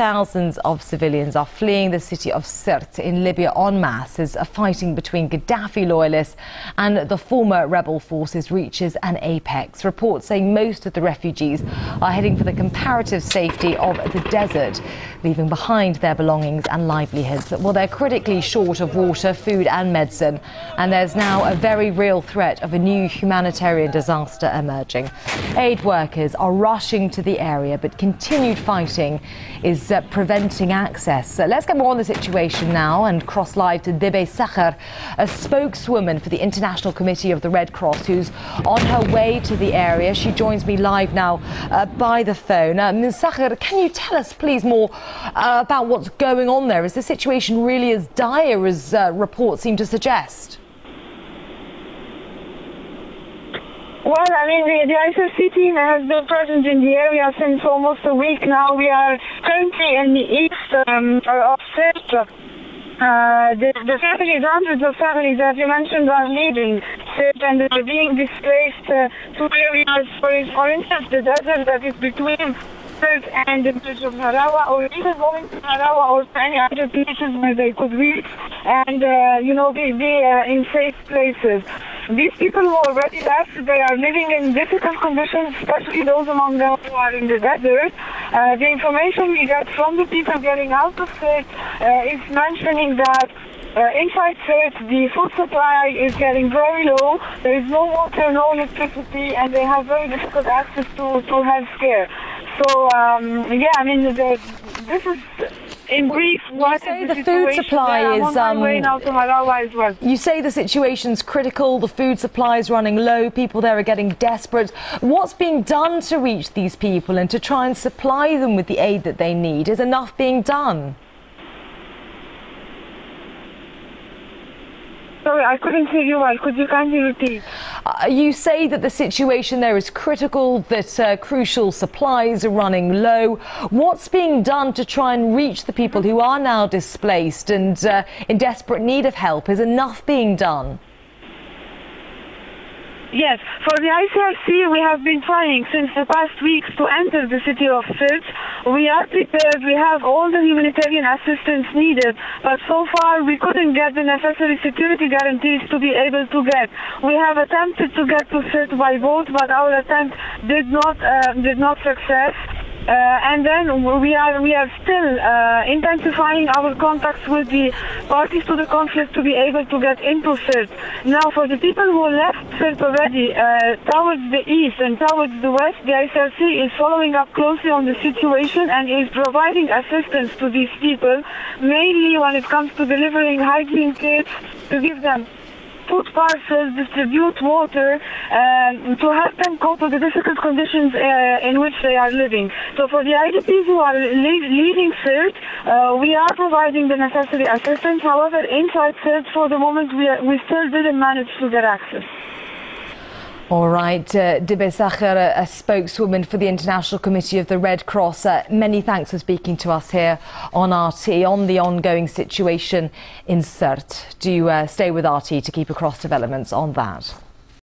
thousands of civilians are fleeing the city of Sirte in Libya en masse as a fighting between Gaddafi loyalists and the former rebel forces reaches an apex. Reports saying most of the refugees are heading for the comparative safety of the desert, leaving behind their belongings and livelihoods. Well, they're critically short of water, food and medicine, and there's now a very real threat of a new humanitarian disaster emerging. Aid workers are rushing to the area, but continued fighting is preventing access. Let's get more on the situation now and cross live to Riab Safran, a spokeswoman for the International Committee of the Red Cross, who's on her way to the area. She joins me live now by the phone. Ms. Safran, can you tell us, please, more about what's going on there? Is the situation really as dire as reports seem to suggest? Well, I mean, the ICRC team has been present in the area since almost a week now. We are currently in the east of Sirte. The families, hundreds of families, as you mentioned, are leaving Sirte and they're being displaced to areas, for instance, the desert that is between Sirte and the village of Harawa, or even going to Harawa or to any other places where they could reach and, be in safe places. These people who already left, they are living in difficult conditions, especially those among them who are in the desert. The information we get from the people getting out of Sirte is mentioning that inside Sirte, the food supply is getting very low. There is no water, no electricity, and they have very difficult access to health care. So, yeah, I mean, this is, in brief, what you say the food supply is. I'm on my way now to Harawa as well. You say the situation's critical. The food supply is running low. People there are getting desperate. What's being done to reach these people and to try and supply them with the aid that they need? Is enough being done? Sorry, I couldn't hear you well. Could you kindly repeat? You say that the situation there is critical, that crucial supplies are running low. What's being done to try and reach the people who are now displaced and in desperate need of help? Is enough being done? Yes, for the ICRC, we have been trying since the past weeks to enter the city of Sirte. We are prepared, we have all the humanitarian assistance needed, but so far we couldn't get the necessary security guarantees to be able to get. We have attempted to get to Sirte by boat, but our attempt did not success. And then we are still intensifying our contacts with the parties to the conflict to be able to get into Sirte. Now, for the people who left Sirte already towards the east and towards the west, the ICRC is following up closely on the situation and is providing assistance to these people, mainly when it comes to delivering hygiene kits, to give them food parcels, distribute water, to help them cope with the difficult conditions in which they are living. So for the IDPs who are leaving Sirte, we are providing the necessary assistance. However, inside Sirte, for the moment, we still didn't manage to get access. All right, Riab Safran, a spokeswoman for the International Committee of the Red Cross. Many thanks for speaking to us here on RT on the ongoing situation in Sirte. Do stay with RT to keep across developments on that.